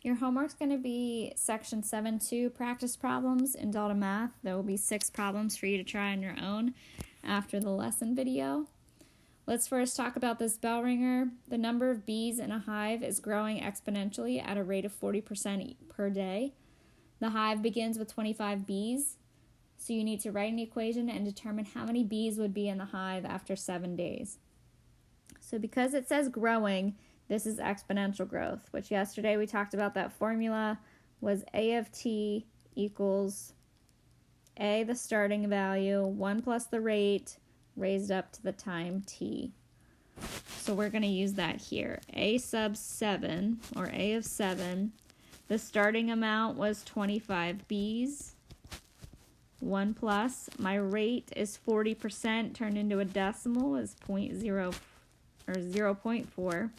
Your homework's going to be section 7.2 practice problems in Delta Math. There will be 6 problems for you to try on your own after the lesson video. Let's first talk about this bell ringer. The number of bees in a hive is growing exponentially at a rate of 40% per day. The hive begins with 25 bees, so you need to write an equation and determine how many bees would be in the hive after 7 days. So because it says growing, this is exponential growth, which yesterday we talked about. That formula was A of t equals A, the starting value, 1 plus the rate, raised up to the time t. So we're going to use that here. A sub 7, or A of 7, the starting amount was 25 bees. 1 plus, my rate is 40%, turned into a decimal is 0.4.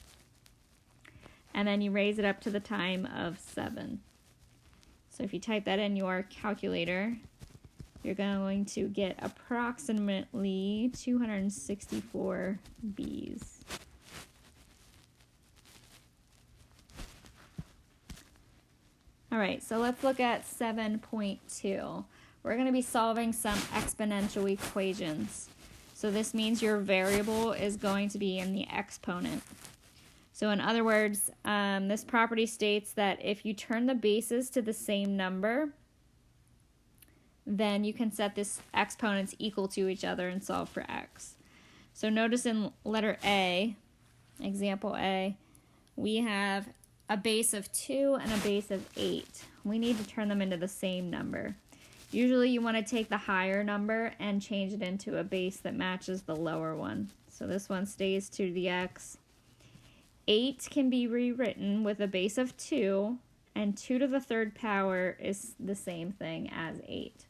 And then you raise it up to the time of 7. So if you type that in your calculator, you're going to get approximately 264 bees. All right, so let's look at 7.2. We're going to be solving some exponential equations. So this means your variable is going to be in the exponent. So in other words, this property states that if you turn the bases to the same number, then you can set this exponents equal to each other and solve for x. So notice in letter A, example A, we have a base of 2 and a base of 8. We need to turn them into the same number. Usually you want to take the higher number and change it into a base that matches the lower one. So this one stays 2 to the x. 8 can be rewritten with a base of 2, and 2 to the third power is the same thing as 8.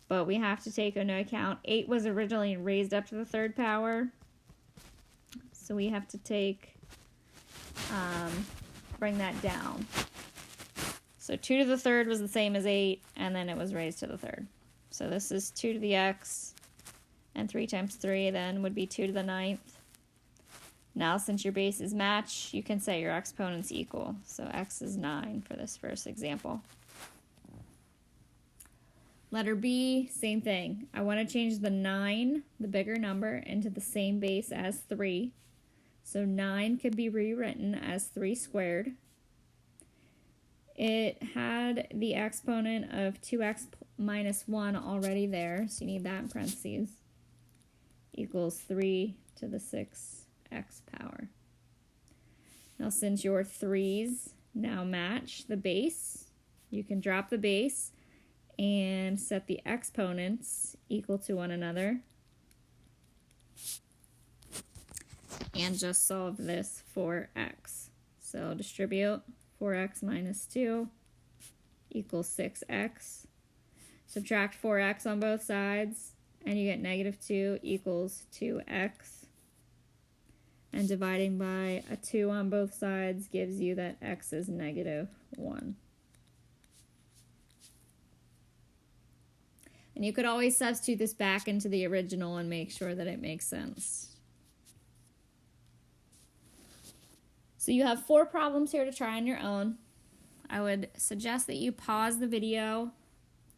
But we have to take into account 8 was originally raised up to the third power, so we have to bring that down. So 2 to the third was the same as 8, and then it was raised to the third. So this is 2 to the x, and 3 times 3 then would be 2 to the 9th. Now, since your bases match, you can say your exponents equal. So x is 9 for this first example. Letter B, same thing. I want to change the 9, the bigger number, into the same base as 3. So 9 could be rewritten as 3 squared. It had the exponent of 2x minus 1 already there, so you need that in parentheses, equals 3 to the 6x power. Now since your 3's now match the base, you can drop the base and set the exponents equal to one another and just solve this for x. So distribute 4x minus 2 equals 6x. Subtract 4x on both sides and you get negative 2 equals 2x. And dividing by a 2 on both sides gives you that x is negative 1. And you could always substitute this back into the original and make sure that it makes sense. So you have 4 problems here to try on your own. I would suggest that you pause the video,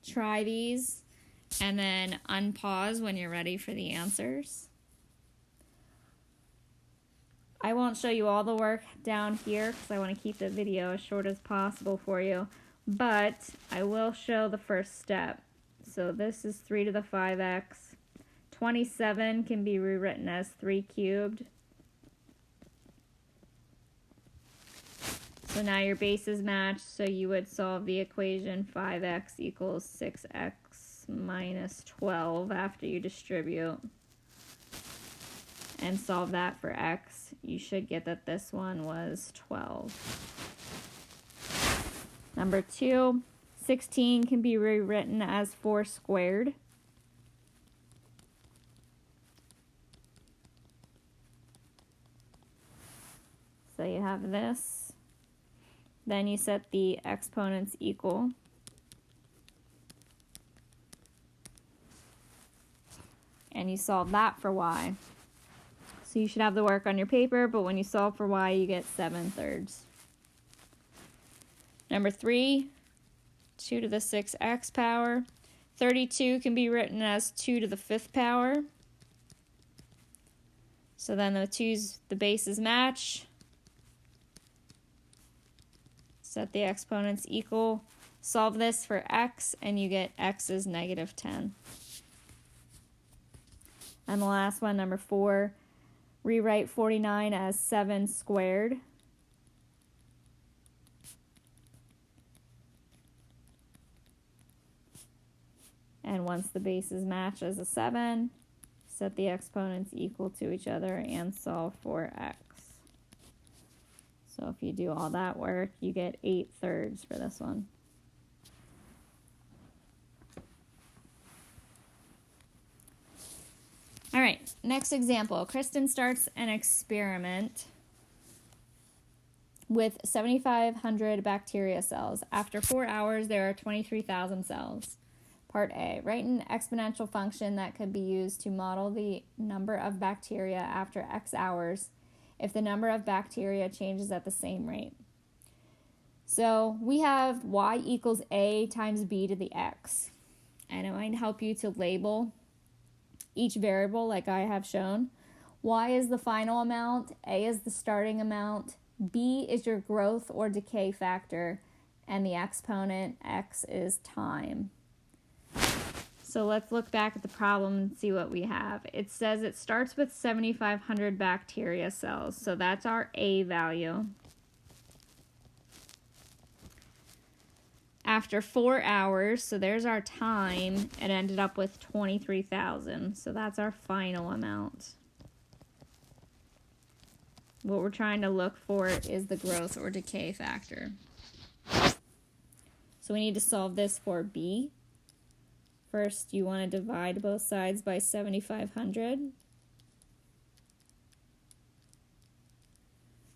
try these, and then unpause when you're ready for the answers. I won't show you all the work down here because I want to keep the video as short as possible for you, but I will show the first step. So this is 3 to the 5x. 27 can be rewritten as 3 cubed. So now your bases match, so you would solve the equation 5x equals 6x minus 12 after you distribute. And solve that for x. You should get that this one was 12. Number 2, 16 can be rewritten as 4 squared. So you have this. Then you set the exponents equal. And you solve that for y. So you should have the work on your paper, but when you solve for y, you get 7/3. Number 3, 2 to the 6x power. 32 can be written as 2 to the 5th power. So then the bases match. Set the exponents equal. Solve this for x, and you get x is negative 10. And the last one, number 4, rewrite 49 as 7 squared. And once the bases match as a 7, set the exponents equal to each other and solve for x. So if you do all that work, you get 8/3 for this one. All right, next example. Kristen starts an experiment with 7,500 bacteria cells. After 4 hours, there are 23,000 cells. Part A, write an exponential function that could be used to model the number of bacteria after X hours if the number of bacteria changes at the same rate. So we have y equals a times b to the x. And it might help you to label each variable like I have shown. Y is the final amount, a is the starting amount, b is your growth or decay factor, and the exponent, x, is time. So let's look back at the problem and see what we have. It says it starts with 7,500 bacteria cells. So that's our A value. After 4 hours, so there's our time, it ended up with 23,000. So that's our final amount. What we're trying to look for is the growth or decay factor. So we need to solve this for B. First, you want to divide both sides by 7,500.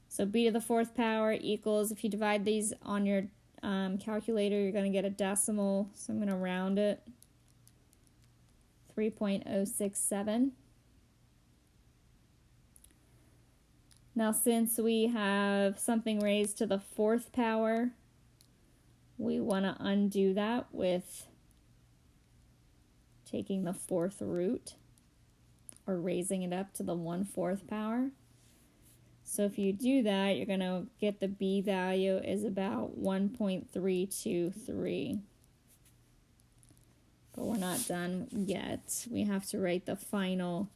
So b to the 4th power equals, if you divide these on your calculator, you're going to get a decimal, so I'm going to round it, 3.067. Now, since we have something raised to the 4th power, we want to undo that with taking the 4th root, or raising it up to the 1/4 power. So if you do that, you're going to get the b value is about 1.323. But we're not done yet. We have to write the final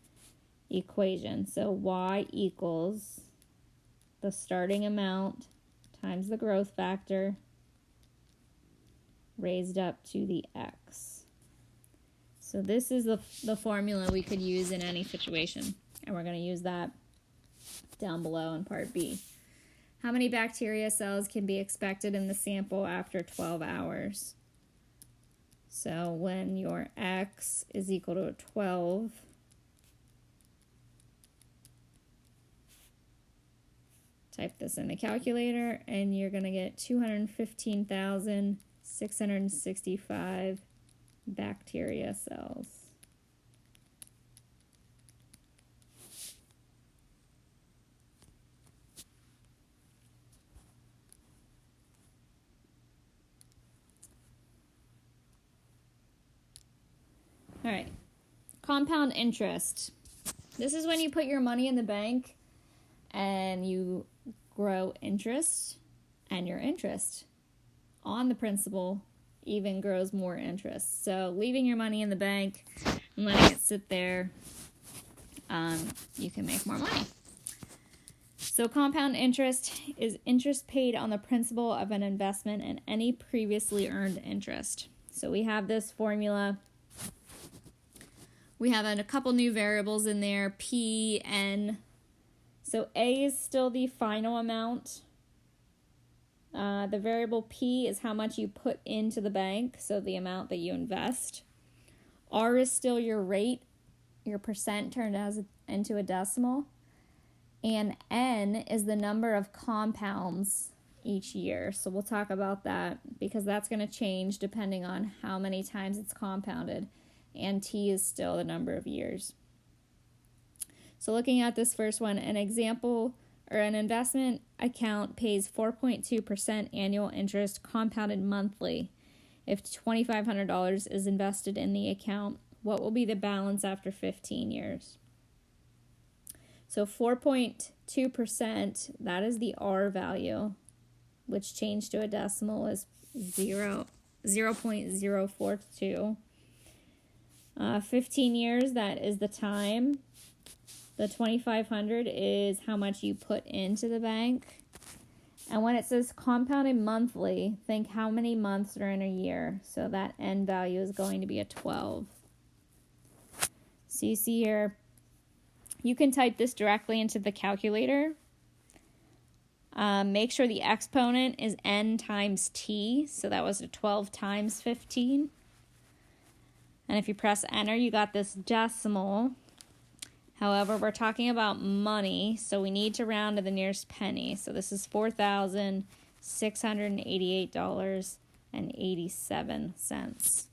equation. So y equals the starting amount times the growth factor raised up to the x. So this is the formula we could use in any situation, and we're going to use that down below in part B. How many bacteria cells can be expected in the sample after 12 hours? So when your x is equal to 12, type this in the calculator, and you're going to get 215,665 bacteria cells. All right, compound interest. This is when you put your money in the bank and you grow interest, and your interest on the principal even grows more interest. So leaving your money in the bank and letting it sit there, you can make more money. So compound interest is interest paid on the principal of an investment and any previously earned interest. So we have this formula. We have a couple new variables in there, P, N. So A is still the final amount. The variable P is how much you put into the bank, so the amount that you invest. R is still your rate, your percent turned into a decimal. And N is the number of compounds each year. So we'll talk about that because that's going to change depending on how many times it's compounded. And T is still the number of years. So looking at this first one, an example or an investment account pays 4.2% annual interest compounded monthly. If $2,500 is invested in the account, what will be the balance after 15 years? So 4.2%, that is the R value, which changed to a decimal is 0.042. 15 years, that is the time. The 2,500 is how much you put into the bank. And when it says compounded monthly, think how many months are in a year. So that end value is going to be a 12. So you see here, you can type this directly into the calculator. Make sure the exponent is n times t. So that was a 12 times 15. And if you press enter, you got this decimal. However, we're talking about money, so we need to round to the nearest penny. So this is $4,688.87.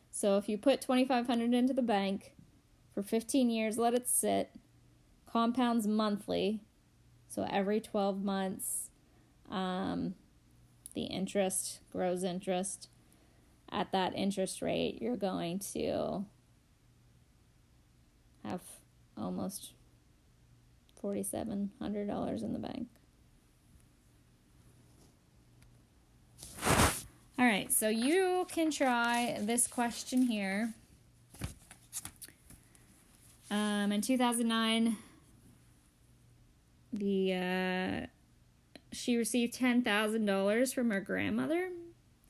So if you put $2,500 into the bank for 15 years, let it sit, compounds monthly, so every 12 months, the interest grows interest. At that interest rate, you're going to have almost $4,700 in the bank. All right, so you can try this question here. In 2009, she received $10,000 from her grandmother.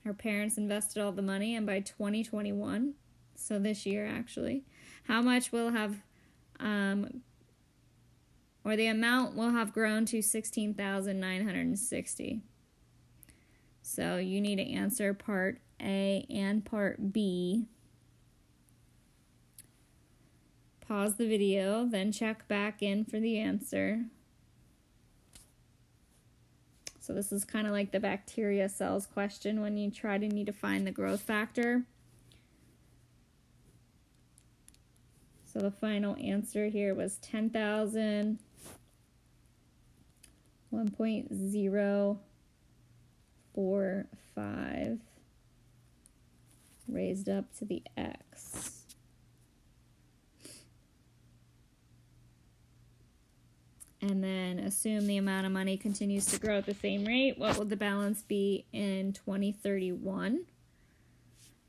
Her parents invested all the money, and by 2021, so this year actually, how much will have, or the amount will have grown to $16,960. So you need to answer part A and part B. Pause the video, then check back in for the answer. So this is kind of like the bacteria cells question when you need to find the growth factor. So the final answer here was 10,000, 1.045 raised up to the x. And then assume the amount of money continues to grow at the same rate. What would the balance be in 2031?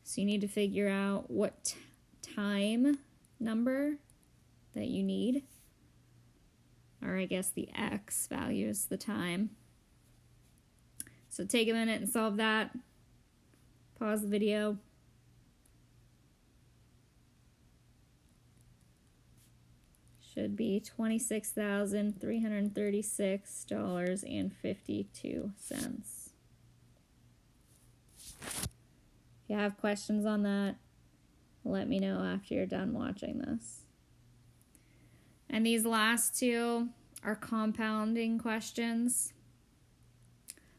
So you need to figure out what time number that you need. Or I guess the x value is the time. So take a minute and solve that. Pause the video. Should be $26,336.52. If you have questions on that, let me know after you're done watching this. And these last two are compounding questions.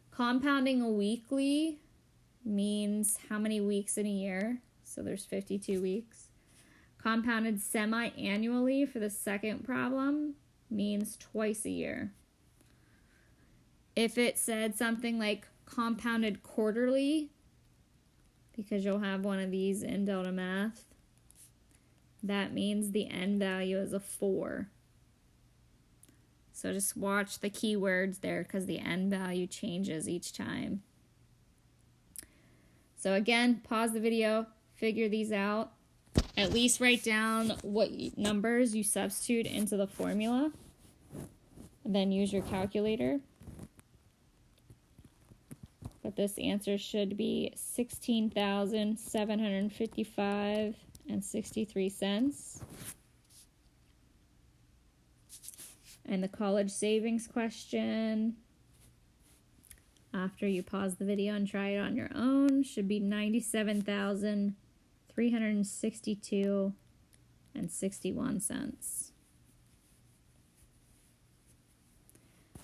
Compounding weekly means how many weeks in a year. So there's 52 weeks. Compounded semi-annually for the second problem means twice a year. If it said something like compounded quarterly, because you'll have one of these in Delta Math, that means the end value is a 4. So just watch the keywords there because the end value changes each time. So again, pause the video, figure these out. At least write down what numbers you substitute into the formula, and then use your calculator. But this answer should be $16,755.63. And the college savings question, after you pause the video and try it on your own, should be $97,362.61.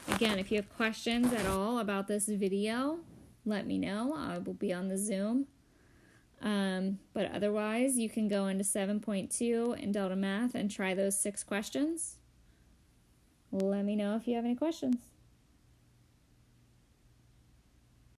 Again, if you have questions at all about this video, let me know. I will be on the Zoom. But otherwise, you can go into 7.2 in Delta Math and try those 6 questions. let me know if you have any questions.